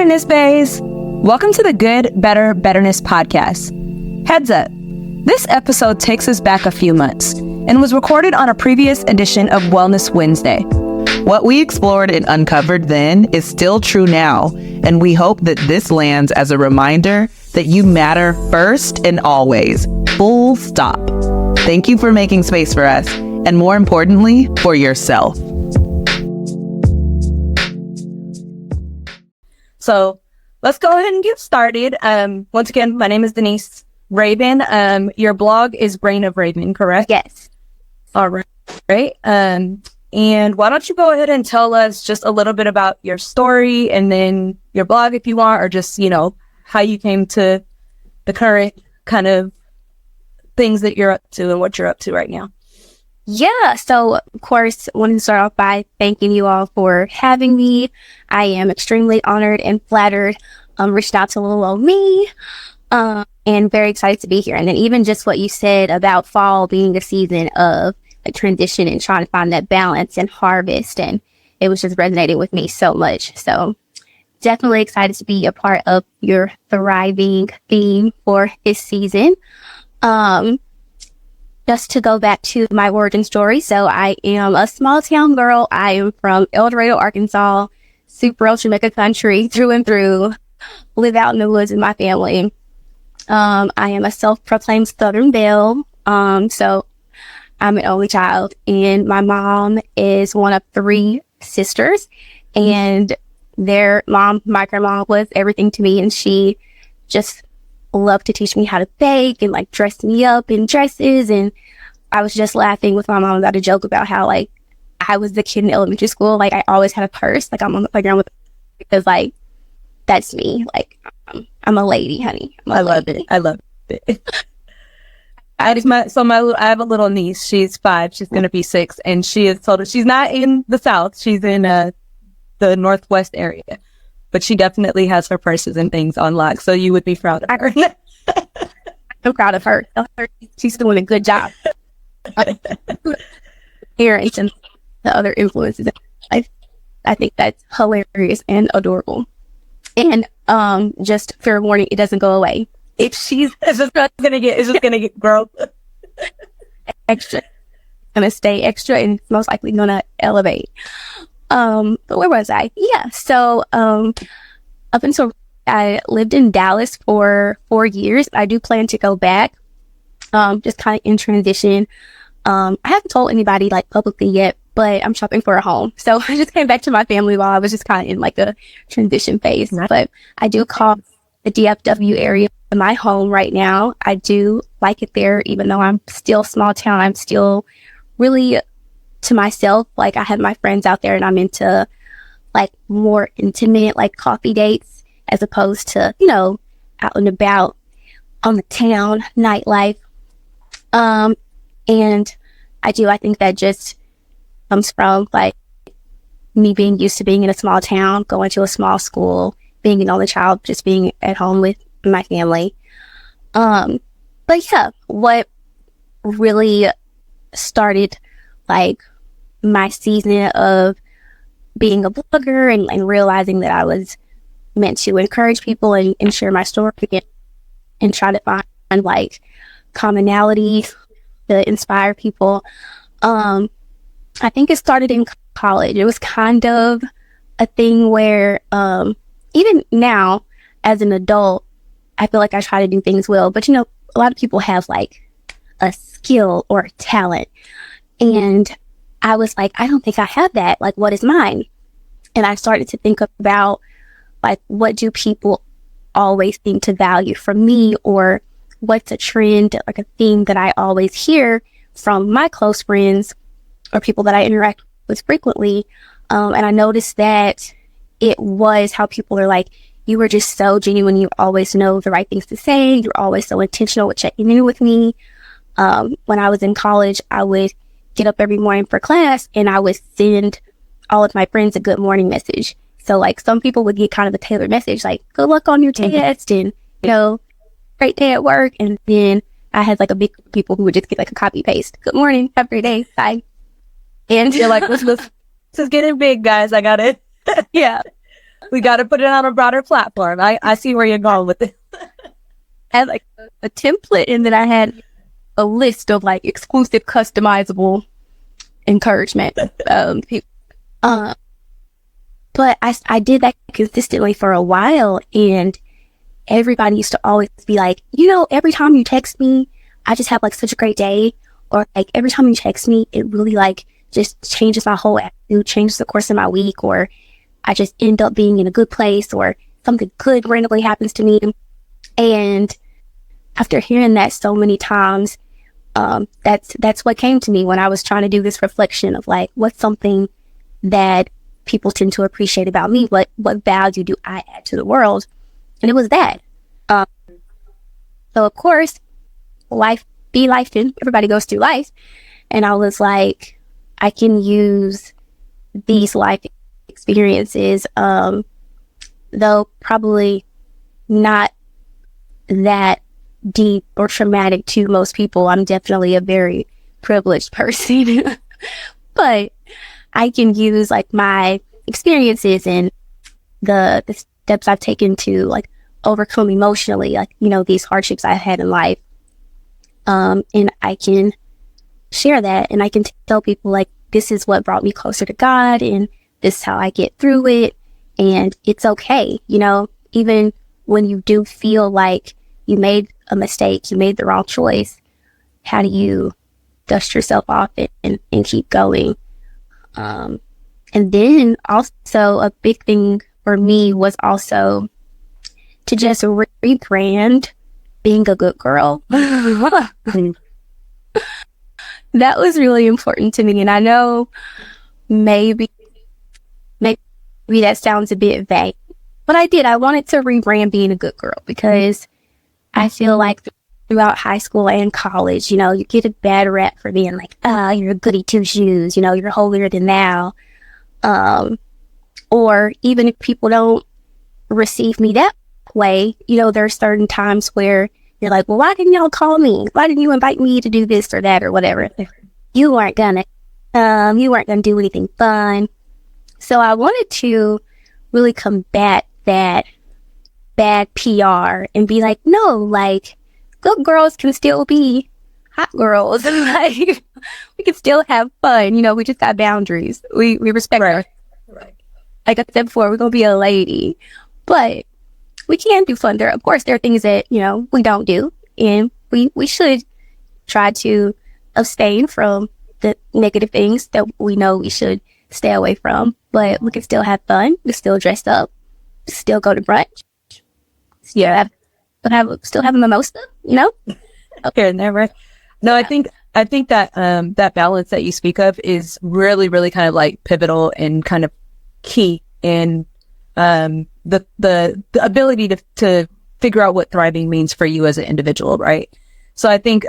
Betterness Bays! Welcome to the Good, Better, Betterness podcast. Heads up, this episode takes us back a few months and was recorded on a previous edition of Wellness Wednesday. What we explored and uncovered then is still true now, and we hope that this lands as a reminder that you matter first and always, full stop. Thank you for making space for us, and more importantly, for yourself. So let's go ahead and get started. Once again, my name is Denise Raven. Your blog is Brain of Raven, correct? Yes. All right. Great. And why don't you go ahead and tell us just a little bit about your story and then your blog if you want, or just, how you came to the current kind of things that you're up to and what you're up to right now. Yeah, so of course, I wanted to start off by thanking you all for having me. I am extremely honored and flattered. Reached out to little old me, and very excited to be here. And then even just what you said about fall being a season of like transition and trying to find that balance and harvest, and it was just resonating with me so much. So definitely excited to be a part of your thriving theme for this season. Just to go back to my origin story. So I am a small town girl. I am from El Dorado, Arkansas, super ultra mega country through and through. Live out in the woods with my family. I am a self-proclaimed Southern belle. So I'm an only child, and my mom is one of 3 sisters, and their mom, my grandma, was everything to me, and she just loved to teach me how to bake and like dress me up in dresses. And I was just laughing with my mom about a joke about how like I was the kid in elementary school, like I always had a purse, like I'm on the playground with, because like that's me, like I'm a lady, honey. I love it. I have a little niece. She's 5. She's gonna be 6, and she is told she's not in the South. She's in the Northwest area. But she definitely has her purses and things on lock, so you would be proud of her. I'm proud of her. She's doing a good job. Parents and the other influences. I think that's hilarious and adorable. And just fair warning, it doesn't go away. It's just gonna get growth. Extra. Gonna stay extra and it's most likely gonna elevate. But where was I? Yeah. So, up until I lived in Dallas for 4 years. I do plan to go back, just kind of in transition. I haven't told anybody like publicly yet, but I'm shopping for a home. So I just came back to my family while I was just kind of in like a transition phase. But I do call the DFW area my home right now. I do like it there, even though I'm still small town. I'm still really to myself. Like I have my friends out there, and I'm into like more intimate like coffee dates as opposed to out and about on the town nightlife. And I think that just comes from like me being used to being in a small town, going to a small school, being an only child, just being at home with my family. But yeah, what really started like my season of being a blogger and realizing that I was meant to encourage people and share my story and try to find like commonality to inspire people. I think it started in college. It was kind of a thing where even now as an adult, I feel like I try to do things well, but a lot of people have like a skill or a talent, and I was like, I don't think I have that. Like, what is mine? And I started to think about, like, what do people always seem to value from me? Or what's a trend, like a theme that I always hear from my close friends or people that I interact with frequently? And I noticed that it was how people are like, you were just so genuine. You always know the right things to say. You're always so intentional with checking in with me. When I was in college, I would get up every morning for class and I would send all of my friends a good morning message. So like some people would get kind of a tailored message, like good luck on your test and, great day at work. And then I had like a big group of people who would just get like a copy paste. Good morning. Have a great day. Bye. And you're like, this is getting big, guys. I got it. Yeah. We got to put it on a broader platform. I see where you're going with it. I had like a template, and then I had a list of like exclusive, customizable encouragement. But I did that consistently for a while, and everybody used to always be like, every time you text me, I just have like such a great day. Or like every time you text me, it really like just changes my whole attitude, changes the course of my week, or I just end up being in a good place, or something good randomly happens to me. And after hearing that so many times, that's what came to me when I was trying to do this reflection of like, what's something that people tend to appreciate about me? What value do I add to the world? And it was that. So of course, life be life, and everybody goes through life. And I was like, I can use these life experiences, though probably not that deep or traumatic to most people. I'm definitely a very privileged person, but I can use like my experiences and the steps I've taken to like overcome emotionally, like, these hardships I had in life. And I can share that, and I can tell people like, this is what brought me closer to God, and this is how I get through it. And it's okay. Even when you do feel like you made a mistake, you made the wrong choice, how do you dust yourself off and keep going? And then also a big thing for me was also to just rebrand being a good girl. That was really important to me. And I know maybe that sounds a bit vague, but I wanted to rebrand being a good girl, because I feel like throughout high school and college, you get a bad rap for being like, you're a goody two shoes, you're holier than thou. Or even if people don't receive me that way, there are certain times where you're like, well, why didn't y'all call me? Why didn't you invite me to do this or that or whatever? You weren't gonna do anything fun. So I wanted to really combat that bad PR and be like, no, like, good girls can still be hot girls, and like, we can still have fun. We just got boundaries. We respect her. Right. Like I said before, we're gonna be a lady, but we can do fun. Of course, there are things that, we don't do, and we should try to abstain from the negative things that we know we should stay away from, but we can still have fun. We still dress up, still go to brunch. Yeah. Still have a mimosa, Okay, never. No, I think that, that balance that you speak of is really, really kind of like pivotal and kind of key in, the ability to figure out what thriving means for you as an individual, right? So I think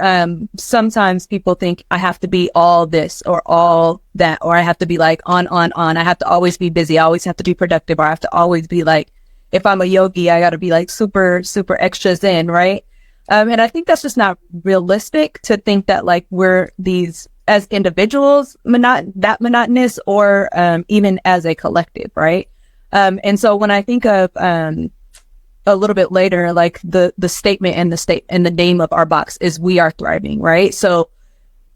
sometimes people think I have to be all this or all that, or I have to be like on. I have to always be busy. I always have to be productive, or I have to always be like, if I'm a yogi, I got to be like super, super extra zen, right? And I think that's just not realistic to think that like we're these as individuals, that monotonous, or even as a collective, right? And so when I think of a little bit later, like the statement and the name of our box is "We Are Thriving," right? So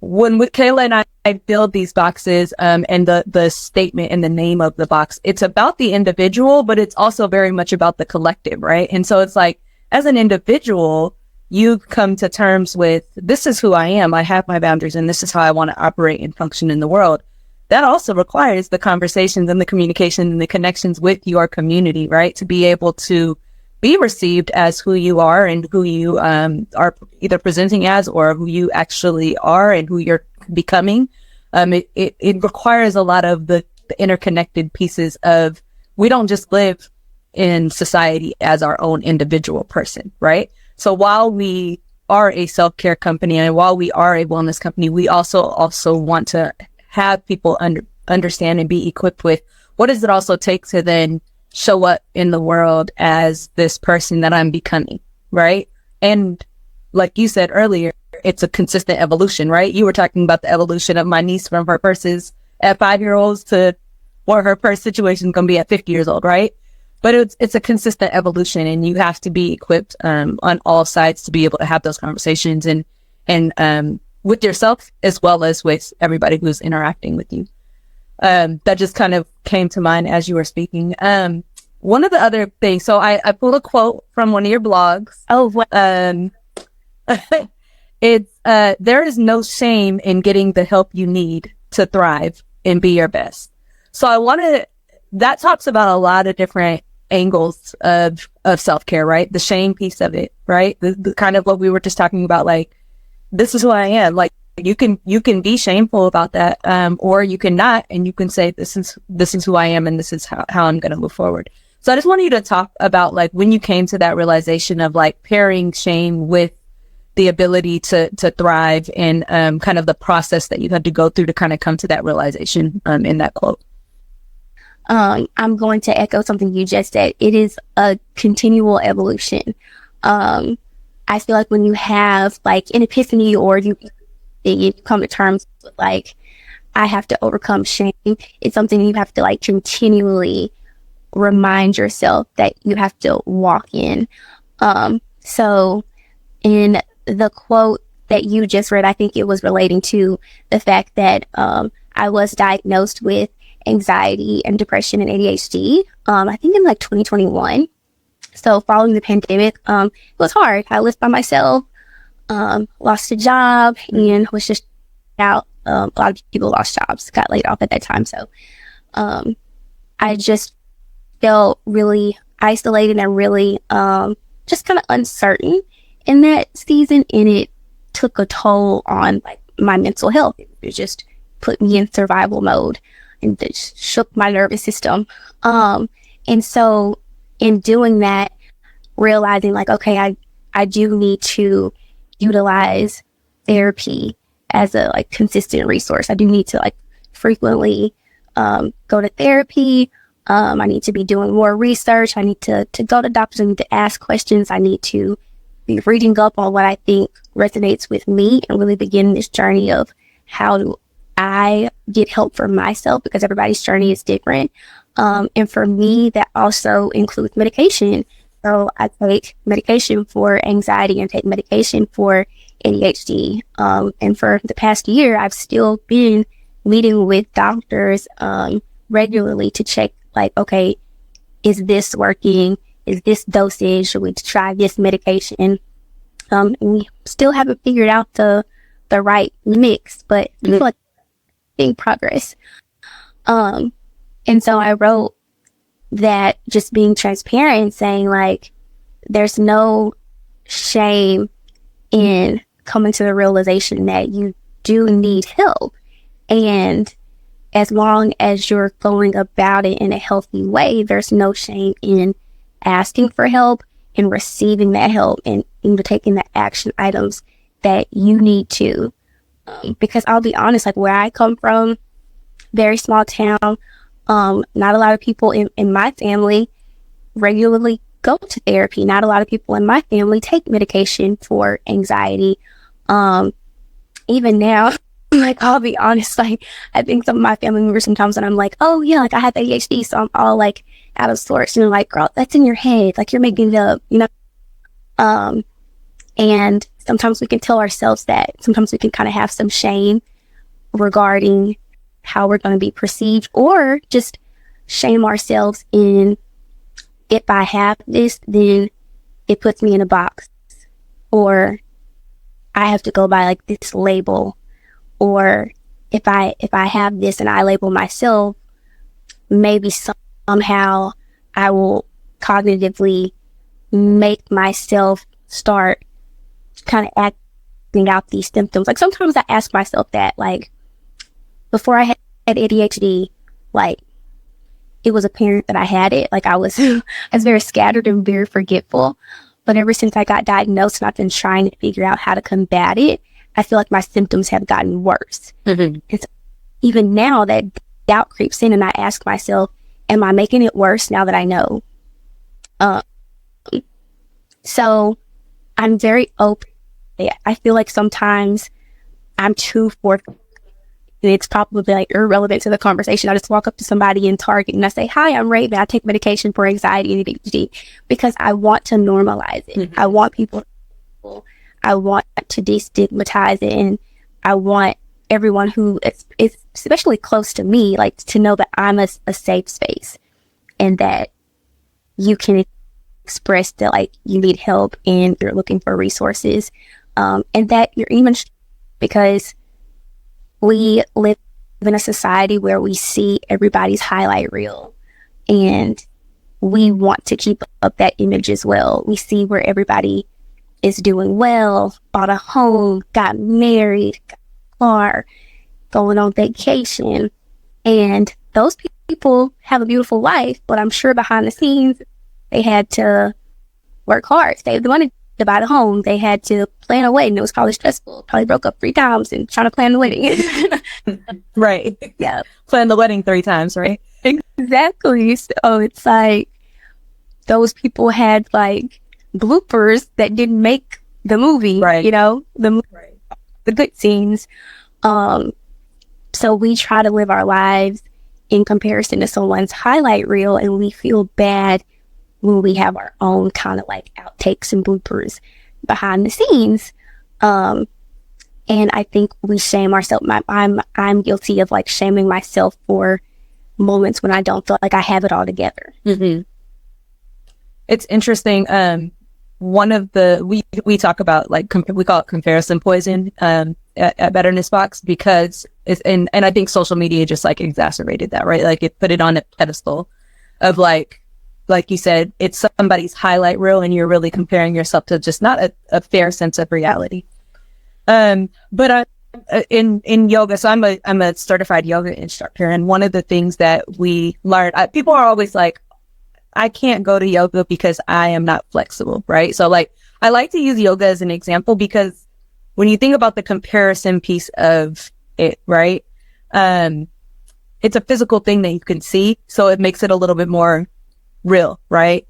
when with Kayla and I build these boxes, and the statement and the name of the box, it's about the individual, but it's also very much about the collective, right? And so it's like, as an individual, you come to terms with, this is who I am. I have my boundaries, and this is how I want to operate and function in the world. That also requires the conversations and the communication and the connections with your community, right? To be able to be received as who you are and who you are either presenting as, or who you actually are and who you're becoming. It requires a lot of the interconnected pieces of, we don't just live in society as our own individual person, right? So while we are a self-care company and while we are a wellness company, we also want to have people understand and be equipped with, what does it also take to then show up in the world as this person that I'm becoming, right? And like you said earlier, it's a consistent evolution, right? You were talking about the evolution of my niece from her purses at 5-year-olds to what her purse situation is going to be at 50 years old, right? but it's a consistent evolution, and you have to be equipped on all sides to be able to have those conversations and with yourself as well as with everybody who's interacting with you. That just kind of came to mind as you were speaking. One of the other things, so I pulled a quote from one of your blogs. Oh, what? It's there is no shame in getting the help you need to thrive and be your best. So that talks about a lot of different angles of self-care, right? The shame piece of it, right? The kind of what we were just talking about, like, this is who I am. Like, you can be shameful about that, or you can not, and you can say, this is who I am, and this is how I'm going to move forward. So I just wanted you to talk about, like, when you came to that realization of, like, pairing shame with the ability to thrive, and kind of the process that you had to go through to kind of come to that realization in that quote. I'm going to echo something you just said. It is a continual evolution. I feel like when you have, like, an epiphany, or you come to terms with, like, I have to overcome shame, it's something you have to, like, continually remind yourself that you have to walk in. So in the quote that you just read, I think it was relating to the fact that I was diagnosed with anxiety and depression and ADHD, I think in, like, 2021. So following the pandemic, it was hard. I lived by myself, lost a job, and was just out. A lot of people lost jobs, got laid off at that time. So I just felt really isolated and really just kind of uncertain in that season, and it took a toll on, like, my mental health. It just put me in survival mode and just shook my nervous system. And so in doing that, realizing, like, okay, I do need to utilize therapy as a, like, consistent resource. I do need to, like, frequently go to therapy. I need to be doing more research. I need to go to doctors. I need to ask questions. I need to be reading up on what I think resonates with me, and really begin this journey of how do I get help for myself, because everybody's journey is different. And for me, that also includes medication. So I take medication for anxiety and take medication for ADHD. And for the past year, I've still been meeting with doctors regularly to check, like, okay, is this working? Is this dosage? Should we try this medication? And we still haven't figured out the right mix, but I feel like making progress. And so I wrote that, just being transparent and saying, like, there's no shame in coming to the realization that you do need help. And as long as you're going about it in a healthy way, there's no shame in asking for help and receiving that help, and taking the action items that you need to. Because I'll be honest, like, where I come from, very small town, not a lot of people in my family regularly go to therapy. Not a lot of people in my family take medication for anxiety. Even now, like, I'll be honest, like, I think some of my family members sometimes, when I'm like, oh yeah, like, I have ADHD, so I'm all, like, out of sorts, and like, girl, that's in your head, like, you're making it up, you know? And sometimes we can tell ourselves that. Sometimes we can kind of have some shame regarding how we're going to be perceived, or just shame ourselves in, if I have this, then it puts me in a box, or I have to go by, like, this label, or if I have this and I label myself, maybe somehow I will cognitively make myself start kind of acting out these symptoms. Like, sometimes I ask myself that, like, before I had ADHD, like, it was apparent that I had it. Like, I was very scattered and very forgetful. But ever since I got diagnosed and I've been trying to figure out how to combat it, I feel like my symptoms have gotten worse. Mm-hmm. And so even now, that doubt creeps in, and I ask myself, am I making it worse now that I know? So I'm very open. I feel like sometimes I'm too forthcoming it's probably like irrelevant to the conversation. I just walk up to somebody in Target and I say, "Hi, I'm Raven. I take medication for anxiety and ADHD," because I want to normalize it. Mm-hmm. I want people, I want to destigmatize it, and I want everyone who is especially close to me, like, to know that I'm a safe space and that you can express that, like, you need help and you're looking for resources, and that you're even, because we live in a society where we see everybody's highlight reel and we want to keep up that image as well. We see where everybody is doing well, bought a home, got married, got a car, going on vacation. And those people have a beautiful life, but I'm sure behind the scenes, they had to work hard, save the money to buy the home. They had to plan a wedding. It was probably stressful. Probably broke up 3 times and trying to plan the wedding. Right. Yeah. Plan the wedding 3 times, right? Exactly. So it's like those people had like bloopers that didn't make the movie, right? You know, the good scenes. So we try to live our lives in comparison to someone's highlight reel, and we feel bad when we have our own kind of like outtakes and bloopers behind the scenes. And I think we shame ourselves. I'm guilty of like shaming myself for moments when I don't feel like I have it all together. Mm-hmm. It's interesting. One of the, we talk about like, we call it comparison poison, at Betterness Box, because it's, and I think social media just like exacerbated that, right? Like it put it on a pedestal of like you said, it's somebody's highlight reel and you're really comparing yourself to just not a fair sense of reality. But in yoga, so I'm a certified yoga instructor, and one of the things that we learned, people are always like, I can't go to yoga because I am not flexible, right? So like, I like to use yoga as an example because when you think about the comparison piece of it, right? It's a physical thing that you can see, so it makes it a little bit more real, right?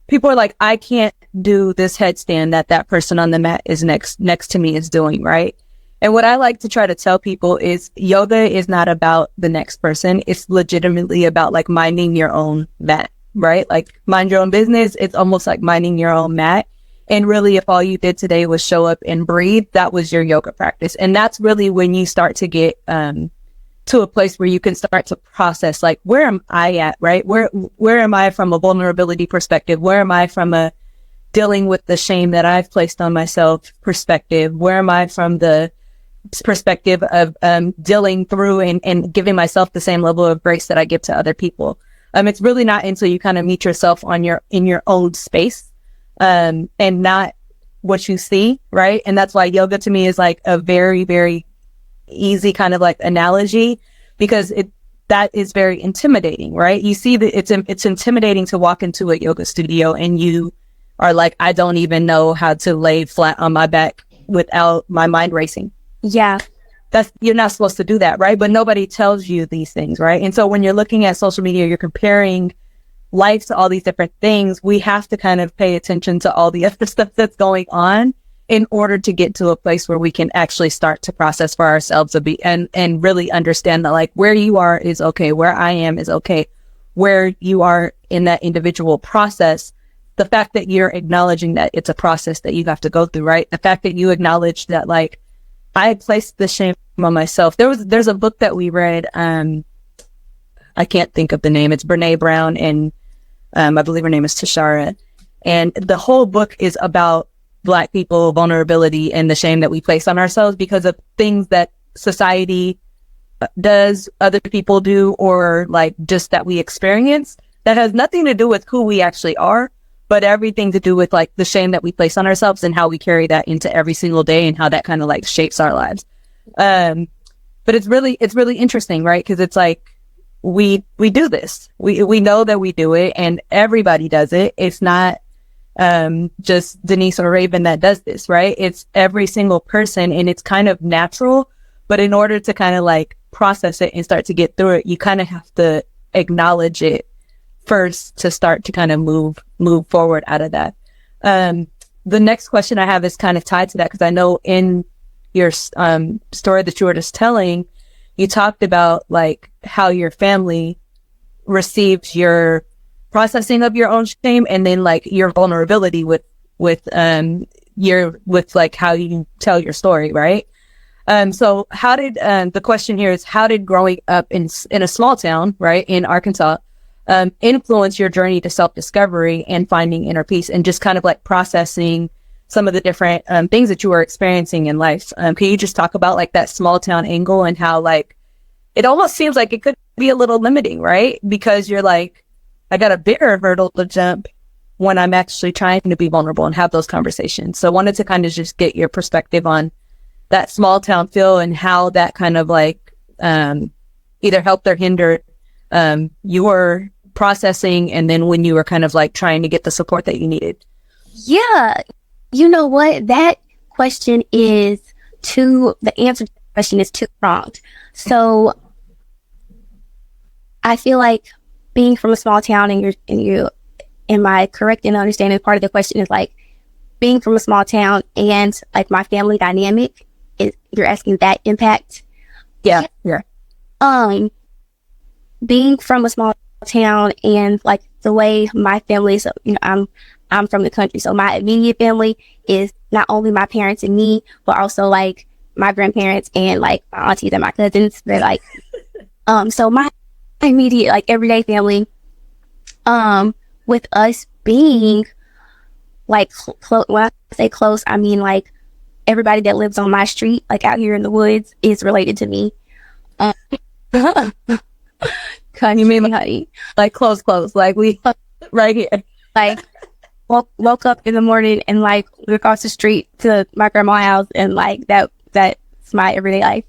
People are like, I can't do this headstand that person on the mat is next to me is doing, right? And what I like to try to tell people is yoga is not about the next person. It's legitimately about like minding your own mat, right? Like mind your own business. It's almost like minding your own mat. And really, if all you did today was show up and breathe, that was your yoga practice. And that's really when you start to get to a place where you can start to process, like, where am I at, right? Where am I from a vulnerability perspective? Where am I from a dealing with the shame that I've placed on myself perspective? Where am I from the perspective of dealing through and giving myself the same level of grace that I give to other people? It's really not until you kind of meet yourself in your own space, and not what you see, right? And that's why yoga to me is like a very, very easy kind of like analogy, because that is very intimidating, right? You see that it's intimidating to walk into a yoga studio and you are like, I don't even know how to lay flat on my back without my mind racing. Yeah. You're not supposed to do that, right? But nobody tells you these things, right? And so when you're looking at social media, you're comparing life to all these different things. We have to kind of pay attention to all the other stuff that's going on in order to get to a place where we can actually start to process for ourselves and really understand that like where you are is okay, where I am is okay, where you are in that individual process. The fact that you're acknowledging that it's a process that you have to go through, right? The fact that you acknowledge that like I placed the shame on myself. There's a book that we read, I can't think of the name. It's Brene Brown and I believe her name is Tashara. And the whole book is about Black people, vulnerability, and the shame that we place on ourselves because of things that society does, other people do, or like just that we experience that has nothing to do with who we actually are, but everything to do with like the shame that we place on ourselves and how we carry that into every single day and how that kind of like shapes our lives. But it's really interesting, right? Because it's like we do this. We know that we do it, and everybody does it. It's not just Denise or Raven that does this, right? It's every single person, and it's kind of natural. But in order to kind of like process it and start to get through it, you kind of have to acknowledge it first to start to kind of move forward out of that. The next question I have is kind of tied to that, because I know in your story that you were just telling, you talked about like how your family receives your processing of your own shame, and then like your vulnerability with like how you tell your story, right? So how did the question here is, how did growing up in a small town, right, in Arkansas, influence your journey to self-discovery and finding inner peace, and just kind of like processing some of the different things that you were experiencing in life? Can you just talk about like that small town angle and how like it almost seems like it could be a little limiting, right? Because you're like, I got a bigger hurdle to jump when I'm actually trying to be vulnerable and have those conversations. So I wanted to kind of just get your perspective on that small town feel and how that kind of like either helped or hindered your processing, and then when you were kind of like trying to get the support that you needed. Yeah. You know what? That question is the answer to the question is two-pronged. So I feel like being from a small town, and am I correct in understanding part of the question is like being from a small town and like my family dynamic, is you're asking that impact? Yeah. Being from a small town and like the way my family is, I'm from the country, so my immediate family is not only my parents and me, but also like my grandparents and like my aunties and my cousins. They're like, so my immediate like everyday family, with us being like when I say close, I mean like everybody that lives on my street, like out here in the woods, is related to me. You mean like close, like we right here, like woke up in the morning and like look across the street to my grandma's house, and like that's my everyday life.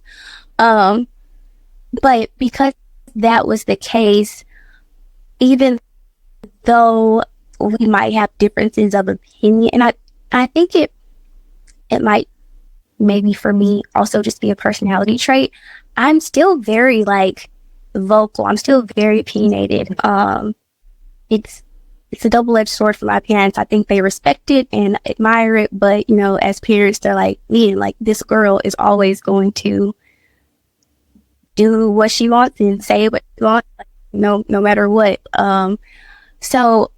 But because that was the case, even though we might have differences of opinion, and I think it might maybe for me also just be a personality trait, I'm still very like vocal. I'm still very opinionated. It's a double-edged sword for my parents. I think they respect it and admire it, but as parents, they're like, man, like this girl is always going to do what she wants and say what she wants, like, no matter what. So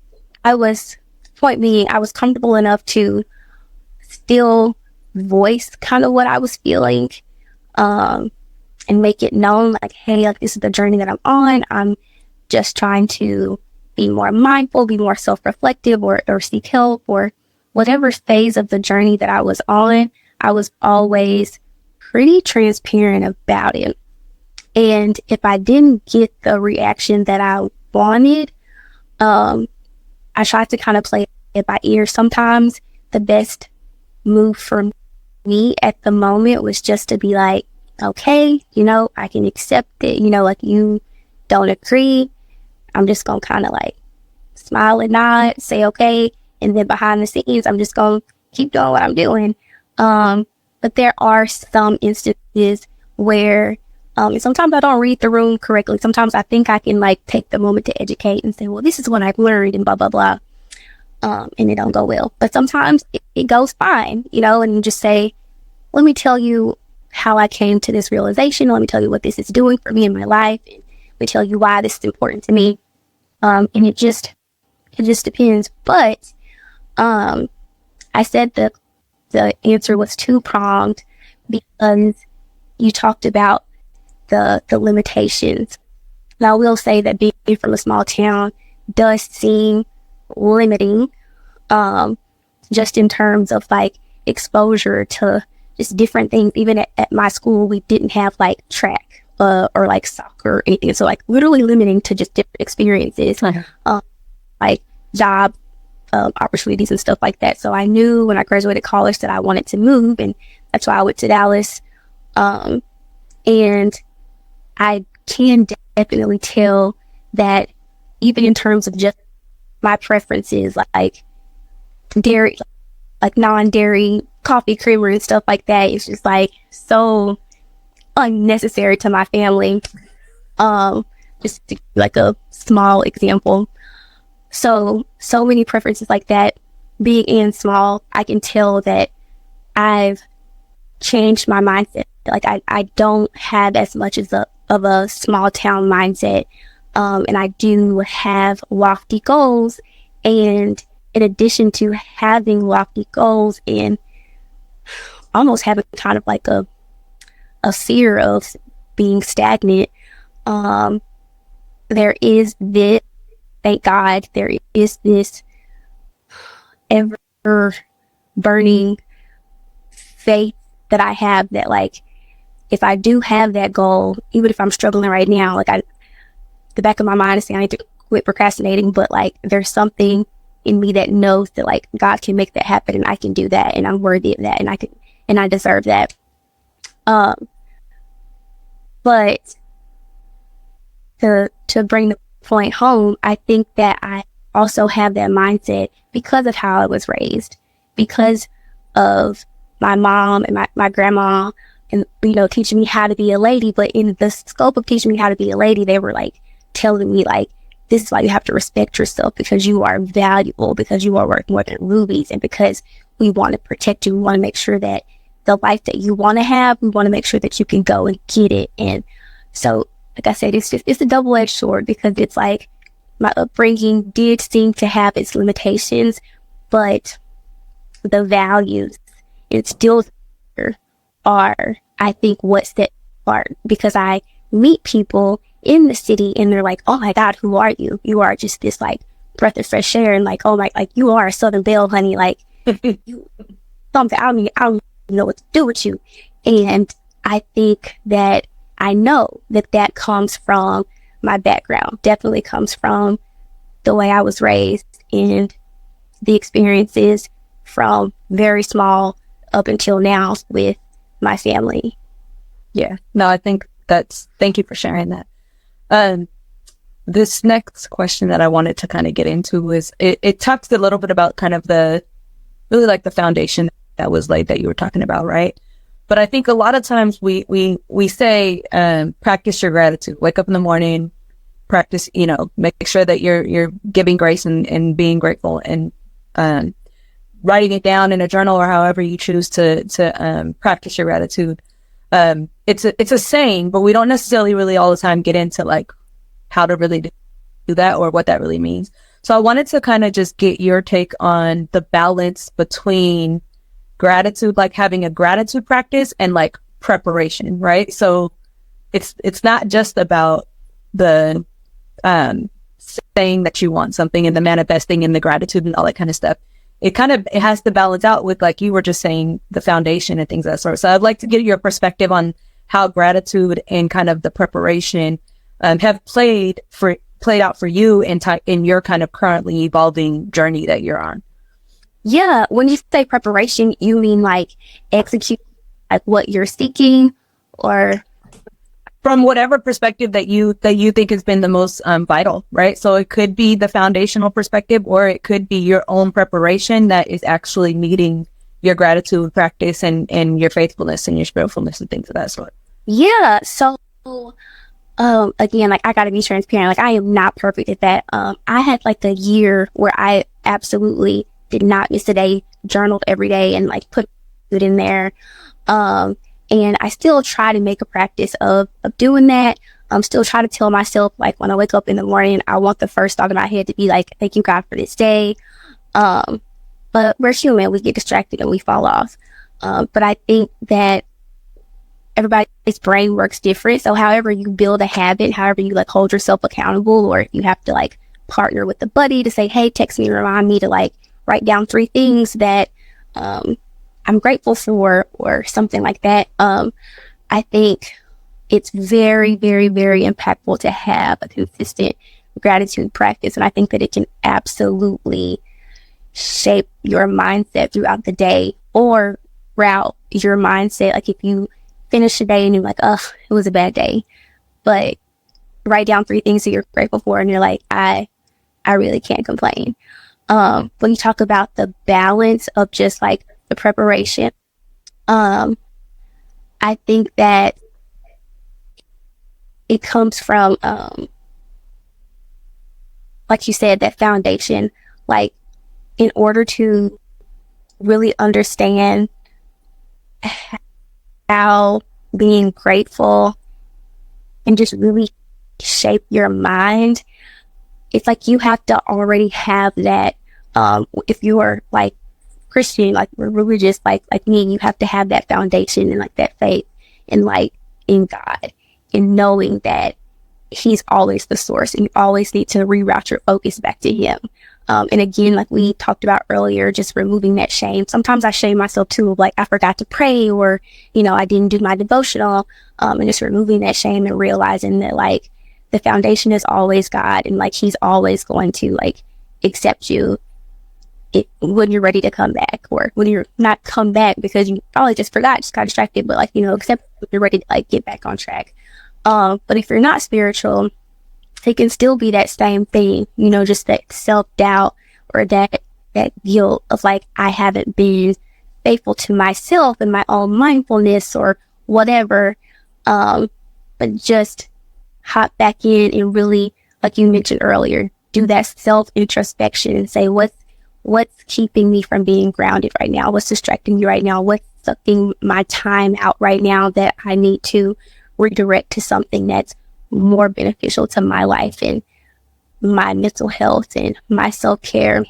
I was comfortable enough to still voice kind of what I was feeling, and make it known like, hey, like this is the journey that I'm on. I'm just trying to be more mindful, be more self-reflective, or seek help, or whatever phase of the journey that I was on. I was always pretty transparent about it. And if I didn't get the reaction that I wanted, I tried to kind of play it by ear. Sometimes the best move for me at the moment was just to be like, okay, I can accept it. Like you don't agree. I'm just going to kind of like smile and nod, say okay. And then behind the scenes, I'm just going to keep doing what I'm doing. But there are some instances where sometimes I don't read the room correctly. Sometimes I think I can like take the moment to educate and say, well, this is what I've learned and blah, blah, blah. And it don't go well. But sometimes it goes fine, and just say, let me tell you how I came to this realization. Let me tell you what this is doing for me in my life. And let me tell you why this is important to me. And it just depends. But I said that the answer was two-pronged because you talked about the limitations. Now, I will say that being from a small town does seem limiting, just in terms of like exposure to just different things. Even at my school, we didn't have like track or like soccer or anything. So like literally limiting to just different experiences, like job opportunities and stuff like that. So I knew when I graduated college that I wanted to move, and that's why I went to Dallas. And I can definitely tell that even in terms of just my preferences, like dairy, like non-dairy coffee creamer and stuff like that, it's just like so unnecessary to my family. Just to, like a small example. So many preferences like that. Being in small, I can tell that I've changed my mindset Like I don't have as much as of a small town mindset. And I do have lofty goals. And in addition to having lofty goals and almost having kind of like a fear of being stagnant, there is this, thank God, there is this ever burning faith that I have that, like, if I do have that goal, even if I'm struggling right now, like, the back of my mind is saying I need to quit procrastinating, but like, there's something in me that knows that, like, God can make that happen, and I can do that, and I'm worthy of that, and I deserve that. But to bring the point home, I think that I also have that mindset because of how I was raised, because of my mom and my grandma, and, you know, teaching me how to be a lady. But in the scope of teaching me how to be a lady, they were like telling me, like, this is why you have to respect yourself, because you are valuable, because you are worth more than rubies, and because we want to protect you. We want to make sure that the life that you want to have, we want to make sure that you can go and get it. And so, like I said, it's a double-edged sword, because it's like my upbringing did seem to have its limitations, but the values and still are, I think, what set apart, because I meet people in the city and they're like, oh my God, who are you? You are just this, like, breath of fresh air, and like, oh my, like, you are a Southern belle, honey, like, you something, I don't know what to do with you. And I think that I know that comes from my background, definitely comes from the way I was raised and the experiences from very small up until now with my family. Yeah, no, I think thank you for sharing that. This next question that I wanted to kind of get into is, it talks a little bit about kind of the foundation that was laid that you were talking about, right? But I think a lot of times we say, practice your gratitude, wake up in the morning, practice, you know, make sure that you're giving grace and being grateful, and writing it down in a journal, or however you choose to practice your gratitude. It's a saying, but we don't necessarily really all the time get into, like, how to really do that or what that really means. So I wanted to kind of just get your take on the balance between gratitude, like having a gratitude practice, and like preparation, right? So it's not just about the saying that you want something and the manifesting and the gratitude and all that kind of stuff. It has to balance out with, like you were just saying, the foundation and things of that sort. So I'd like to get your perspective on how gratitude and kind of the preparation have played out for you in your kind of currently evolving journey that you're on. Yeah, when you say preparation, you mean like execute, like what you're seeking, or from whatever perspective that you think has been the most vital, right? So it could be the foundational perspective, or it could be your own preparation that is actually meeting your gratitude practice and your faithfulness and your spiritualness and things of that sort. Yeah. So, again, like, I gotta be transparent. Like, I am not perfect at that. I had like a year where I absolutely did not miss a day, journaled every day, and like put it in there. And I still try to make a practice of doing that. Still try to tell myself, like, when I wake up in the morning, I want the first thought in my head to be like, thank you, God, for this day. But we're human. We get distracted and we fall off. But I think that everybody's brain works different. So however you build a habit, however you, like, hold yourself accountable, or you have to, like, partner with a buddy to say, hey, text me, remind me to, like, write down 3 things that I'm grateful for, or something like that. I think it's very, very, very impactful to have a consistent gratitude practice. And I think that it can absolutely shape your mindset throughout the day, or route your mindset. Like, if you finish the day and you're like, oh, it was a bad day, but write down 3 things that you're grateful for, and you're like, I really can't complain. When you talk about the balance of just like the preparation, I think that it comes from, like you said, that foundation. Like, in order to really understand how being grateful and just really shape your mind, it's like you have to already have that. If you are like Christian, like religious, like me, you have to have that foundation and like that faith and like in God and knowing that He's always the source, and you always need to reroute your focus back to Him. And again, like we talked about earlier, just removing that shame. Sometimes I shame myself too, like I forgot to pray, or, you know, I didn't do my devotional, and just removing that shame and realizing that like the foundation is always God, and like He's always going to like accept you when you're ready to come back, or when you're not come back because you probably just forgot, just got distracted, but like, you know, accept when you're ready to like get back on track. But if you're not spiritual, it can still be that same thing, you know, just that self-doubt or that guilt of like, I haven't been faithful to myself and my own mindfulness or whatever. But just hop back in and really, like you mentioned earlier, do that self-introspection and say, what's keeping me from being grounded right now? What's distracting me right now? What's sucking my time out right now that I need to redirect to something that's more beneficial to my life and my mental health and my self-care.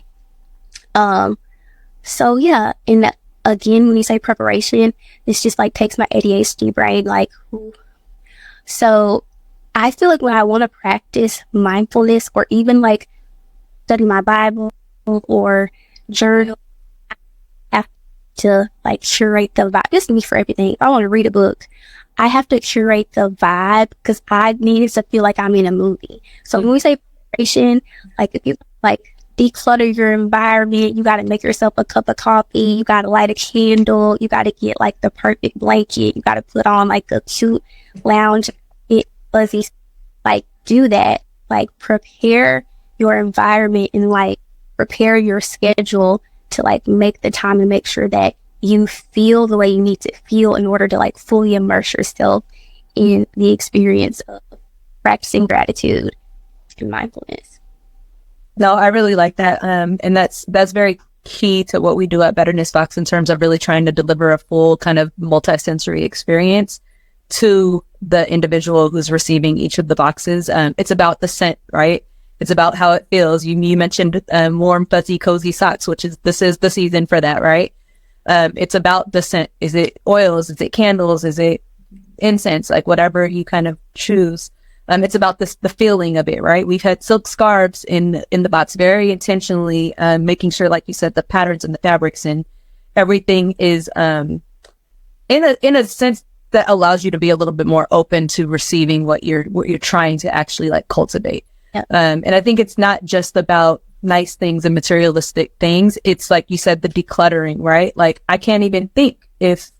So yeah, and that, again, when you say preparation, this just like takes my ADHD brain like, ooh. So I feel like when I want to practice mindfulness or even like study my Bible or journal, I have to like curate the vibe. This is me for everything. If I want to read a book, I have to curate the vibe because I need it to feel like I'm in a movie. So when we say preparation, like if you like declutter your environment, you got to make yourself a cup of coffee, you got to light a candle, you got to get like the perfect blanket, you got to put on like a cute lounge, fuzzy, like do that, like prepare your environment and like prepare your schedule to like make the time and make sure that you feel the way you need to feel in order to like fully immerse yourself in the experience of practicing gratitude and mindfulness. No, I really like that. And that's very key to what we do at Betterness Box in terms of really trying to deliver a full kind of multi-sensory experience to the individual who's receiving each of the boxes. It's about the scent, right? It's about how it feels. You mentioned warm, fuzzy, cozy socks, this is the season for that, right? It's about the scent. Is it oils? Is it candles? Is it incense? Like whatever you kind of choose. It's about the feeling of it, right? We've had silk scarves in the box very intentionally, making sure, like you said, the patterns and the fabrics and everything is in a sense that allows you to be a little bit more open to receiving what you're trying to actually like cultivate. Yep. And I think it's not just about nice things and materialistic things. It's like you said, the decluttering, right? Like I can't even think if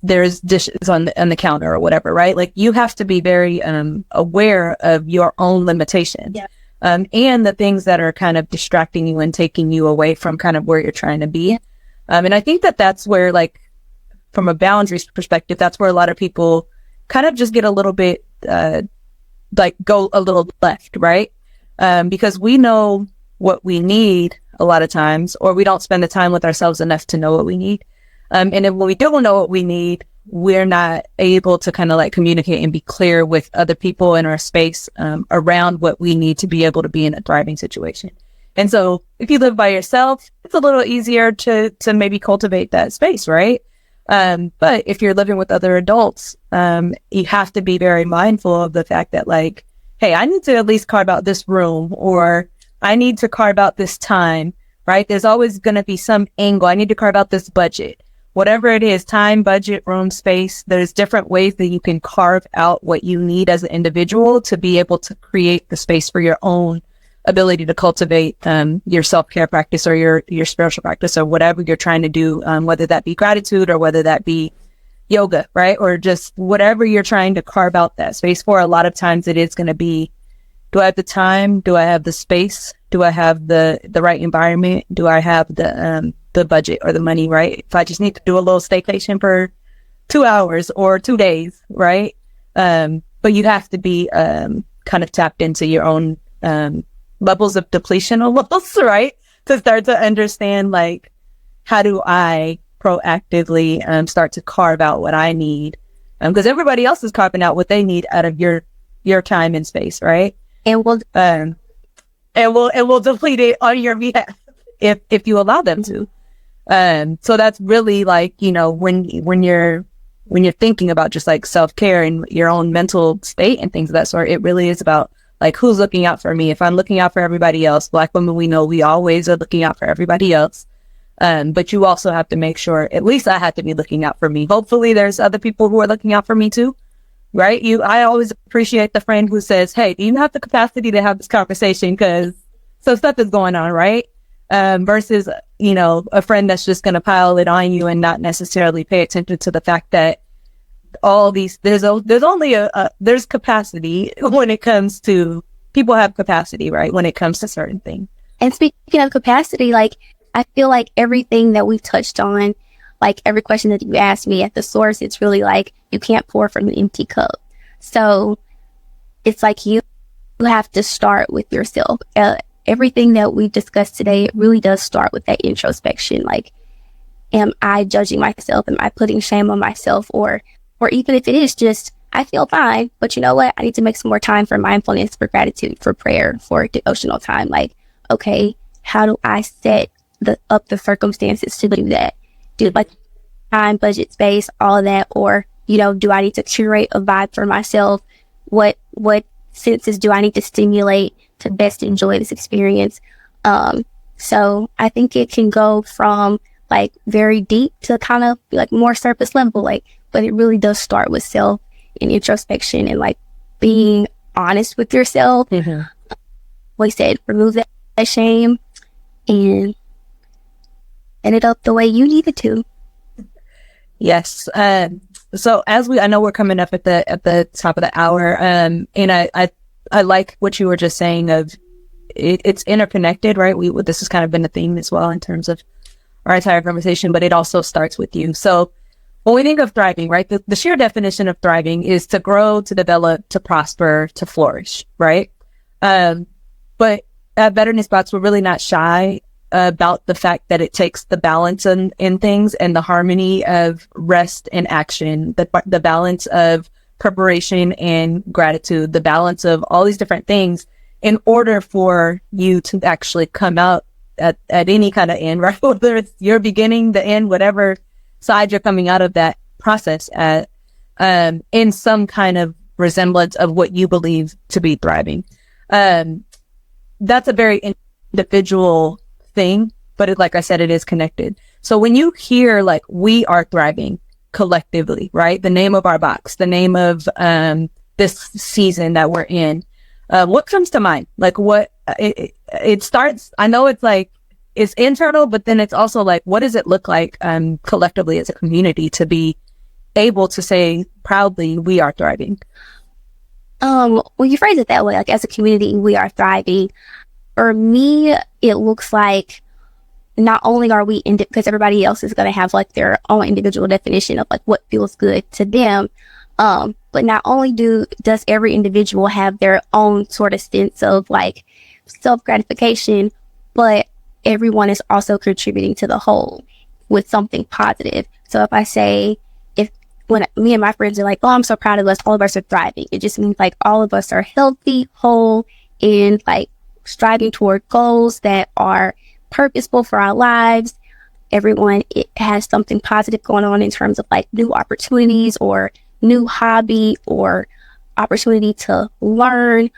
there's dishes on the counter or whatever, right? Like you have to be very aware of your own limitations. Yeah. And the things that are kind of distracting you and taking you away from kind of where you're trying to be. And I think that's where, like, from a boundaries perspective, that's where a lot of people kind of just get a little bit like go a little left, right? Because we know what we need a lot of times, or we don't spend the time with ourselves enough to know what we need. And then when we don't know what we need, we're not able to kind of like communicate and be clear with other people in our space around what we need to be able to be in a thriving situation. And so if you live by yourself, it's a little easier to maybe cultivate that space, right? But if you're living with other adults, you have to be very mindful of the fact that, like, hey, I need to at least carve out this room, or I need to carve out this time, right? There's always going to be some angle. I need to carve out this budget. Whatever it is, time, budget, room, space, there's different ways that you can carve out what you need as an individual to be able to create the space for your own ability to cultivate your self-care practice or your spiritual practice or whatever you're trying to do, whether that be gratitude or whether that be yoga, right? Or just whatever you're trying to carve out that space for. A lot of times it is going to be, do I have the time? Do I have the space? Do I have the right environment? Do I have the budget or the money, right? If I just need to do a little staycation for 2 hours or 2 days, right? But you have to be kind of tapped into your own levels of depletion almost, right? To start to understand, like, how do I proactively start to carve out what I need Because everybody else is carving out what they need out of your time and space, right? And we'll deplete it on your behalf if you allow them to. So that's really like, you know, when you're thinking about just like self-care and your own mental state and things of that sort, it really is about like, who's looking out for me? If I'm looking out for everybody else, Black women, we know we always are looking out for everybody else. But you also have to make sure, at least I have to be looking out for me. Hopefully there's other people who are looking out for me too, right? I always appreciate the friend who says, hey, do you have the capacity to have this conversation? Because so stuff is going on, right? Versus, you know, a friend that's just going to pile it on you and not necessarily pay attention to the fact that all these, there's capacity when it comes to, people have capacity, right? When it comes to certain things. And speaking of capacity, like, I feel like everything that we've touched on, like every question that you asked me at the source, it's really like, you can't pour from an empty cup. So it's like you have to start with yourself. Everything that we've discussed today, it really does start with that introspection. Like, am I judging myself? Am I putting shame on myself? Or even if it is just, I feel fine, but you know what? I need to make some more time for mindfulness, for gratitude, for prayer, for devotional time. Like, okay, how do I set up the circumstances to do that? Do like time, budget, space, all of that? Or, you know, do I need to curate a vibe for myself? What senses do I need to stimulate to best enjoy this experience? So I think it can go from like very deep to kind of like more surface level, like, but it really does start with self and introspection and like being honest with yourself. Mm-hmm. Like I said, remove that shame and end it up the way you need it to. Yes. So I know we're coming up at the top of the hour. And I like what you were just saying of it's interconnected, right? This has kind of been a theme as well in terms of our entire conversation, but it also starts with you. So when we think of thriving, right, the sheer definition of thriving is to grow, to develop, to prosper, to flourish, right? But at Betterness Box, we're really not shy about the fact that it takes the balance in things and the harmony of rest and action, the balance of preparation and gratitude, the balance of all these different things in order for you to actually come out at any kind of end, right? Whether it's your beginning, the end, whatever side you're coming out of that process at, in some kind of resemblance of what you believe to be thriving. That's a very individual thing, but like I said, it is connected. So when you hear like, we are thriving collectively, right? The name of our box, the name of this season that we're in, what comes to mind? Like what it starts, I know it's like, it's internal, but then it's also like, what does it look like collectively as a community to be able to say proudly, we are thriving? Well, you phrase it that way, like as a community, we are thriving. For me, it looks like not only are we because everybody else is going to have like their own individual definition of like what feels good to them. But not only does every individual have their own sort of sense of like self-gratification, but everyone is also contributing to the whole with something positive. So if I say, when me and my friends are like, oh, I'm so proud of us, all of us are thriving, it just means like all of us are healthy, whole, and like striving toward goals that are purposeful for our lives. Everyone, it has something positive going on in terms of like new opportunities or new hobby or opportunity to learn.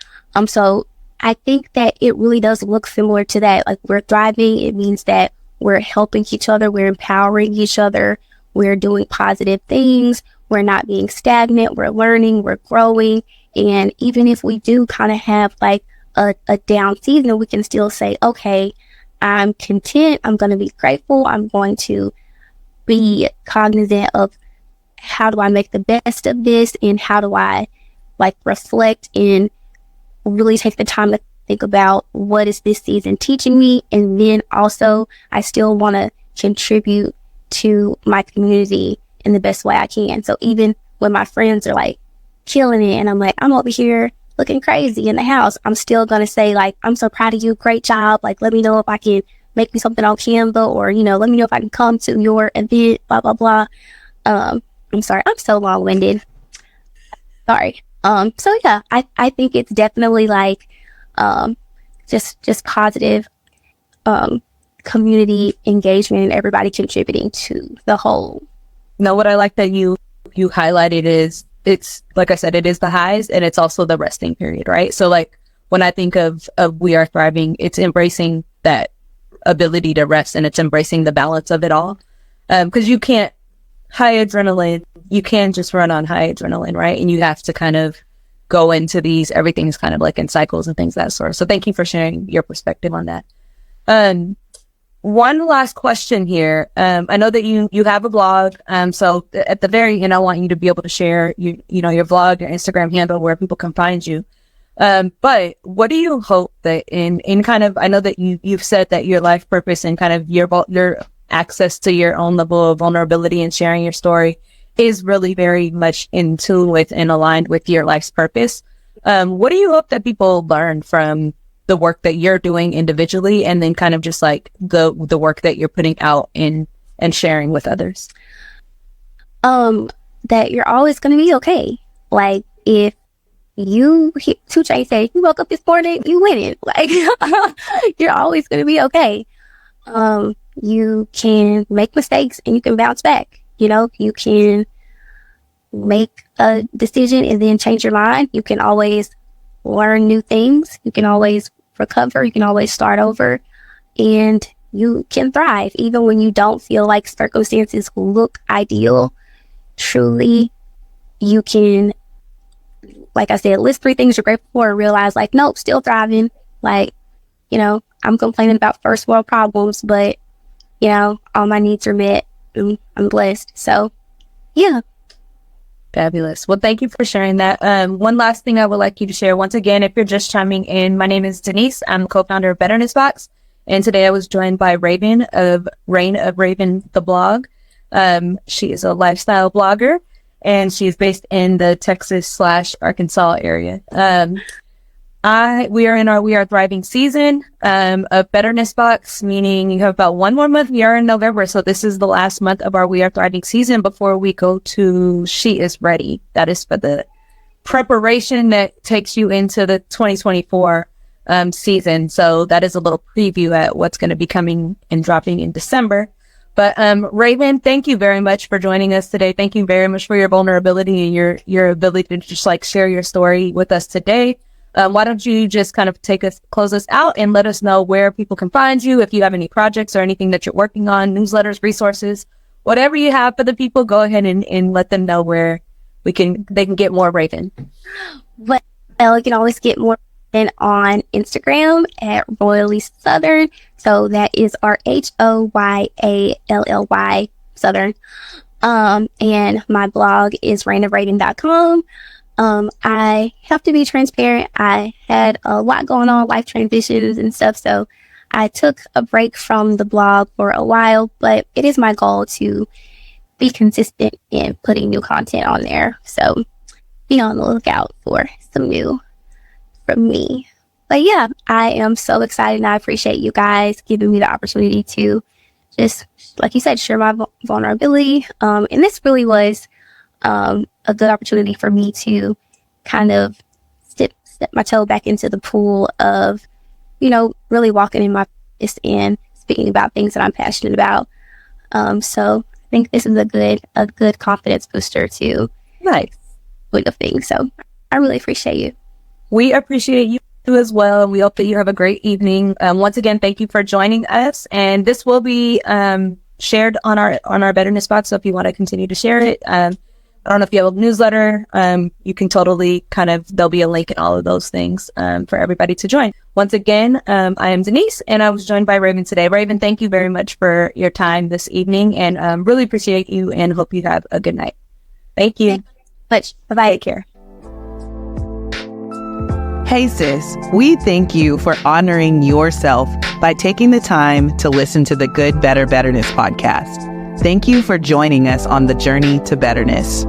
So I think that it really does look similar to that. Like we're thriving. It means that we're helping each other. We're empowering each other. We're doing positive things. We're not being stagnant. We're learning. We're growing. And even if we do kind of have like a down season, we can still say, okay, I'm content. I'm going to be grateful. I'm going to be cognizant of how do I make the best of this and how do I like reflect and really take the time to think about what is this season teaching me. And then also I still want to contribute to my community in the best way I can. So even when my friends are like killing it and I'm like, I'm over here looking crazy in the house, I'm still going to say like, I'm so proud of you. Great job. Like, let me know if I can make me something on Canva or, you know, let me know if I can come to your event, blah, blah, blah. I'm sorry. I'm so long-winded. Sorry. So yeah, I think it's definitely like, just positive, community engagement and everybody contributing to the whole. Now, what I like that you highlighted is, it's like I said, it is the highs and it's also the resting period, right? So like when I think of We Are Thriving, it's embracing that ability to rest and it's embracing the balance of it all. Because you can't you can't just run on high adrenaline, right? And you have to kind of go into these, everything's kind of like in cycles and things of that sort. So thank you for sharing your perspective on that. One last question here. I know that you have a blog. So at the very end, I want you to be able to share your blog, your Instagram handle, where people can find you. But what do you hope that in kind of, I know that you've said that your life purpose and kind of your access to your own level of vulnerability and sharing your story is really very much in tune with and aligned with your life's purpose. What do you hope that people learn from the work that you're doing individually, and then kind of just like the work that you're putting out in and sharing with others? That you're always going to be okay. Like, if you, 2 Chainz say, you woke up this morning, you winning. Like, you're always going to be okay. You can make mistakes and you can bounce back. You can make a decision and then change your mind. You can always learn new things. You can always recover. You can always start over, and you can thrive even when you don't feel like circumstances look ideal. Truly, you can, like I said, list 3 things you're grateful for and realize, like, nope, still thriving. Like, I'm complaining about first world problems, but all my needs are met. I'm blessed. So yeah. Fabulous. Well, thank you for sharing that. One last thing I would like you to share. Once again, if you're just chiming in, my name is Denise. I'm co-founder of Betterness Box. And today I was joined by Raven of Reign of Raven, the blog. She is a lifestyle blogger, and she's based in the Texas/Arkansas area. We are in our We Are Thriving season of Betterness Box, meaning you have about 1 more month. We are in November, so this is the last month of our We Are Thriving season before we go to She Is Ready. That is for the preparation that takes you into the 2024 season. So that is a little preview at what's going to be coming and dropping in December. But Raven, thank you very much for joining us today. Thank you very much for your vulnerability and your ability to just like share your story with us today. Why don't you just kind of close us out and let us know where people can find you, if you have any projects or anything that you're working on, newsletters, resources, whatever you have for the people, go ahead and let them know where they can get more Raven. Well, you can always get more Raven on Instagram at Royally Southern. So that is RHOYALLY Southern. And my blog is reignofraven.com. I have to be transparent. I had a lot going on, life transitions and stuff. So I took a break from the blog for a while, but it is my goal to be consistent in putting new content on there. So be on the lookout for some new from me. But yeah, I am so excited, and I appreciate you guys giving me the opportunity to just, like you said, share my vulnerability. And this really was a good opportunity for me to kind of step my toe back into the pool of, really walking in my purpose and speaking about things that I'm passionate about. So I think this is a good confidence booster to nice of things. So I really appreciate you. We appreciate you as well, and we hope that you have a great evening. Once again, thank you for joining us, and this will be shared on our Betterness Box. So if you want to continue to share it, I don't know if you have a newsletter, you can totally there'll be a link and all of those things for everybody to join. Once again, I am Denise, and I was joined by Raven today. Raven, thank you very much for your time this evening, and really appreciate you and hope you have a good night. Thank you. Much. Bye-bye. Take care. Hey sis, we thank you for honoring yourself by taking the time to listen to the Good, Better, Betterness podcast. Thank you for joining us on the journey to betterness.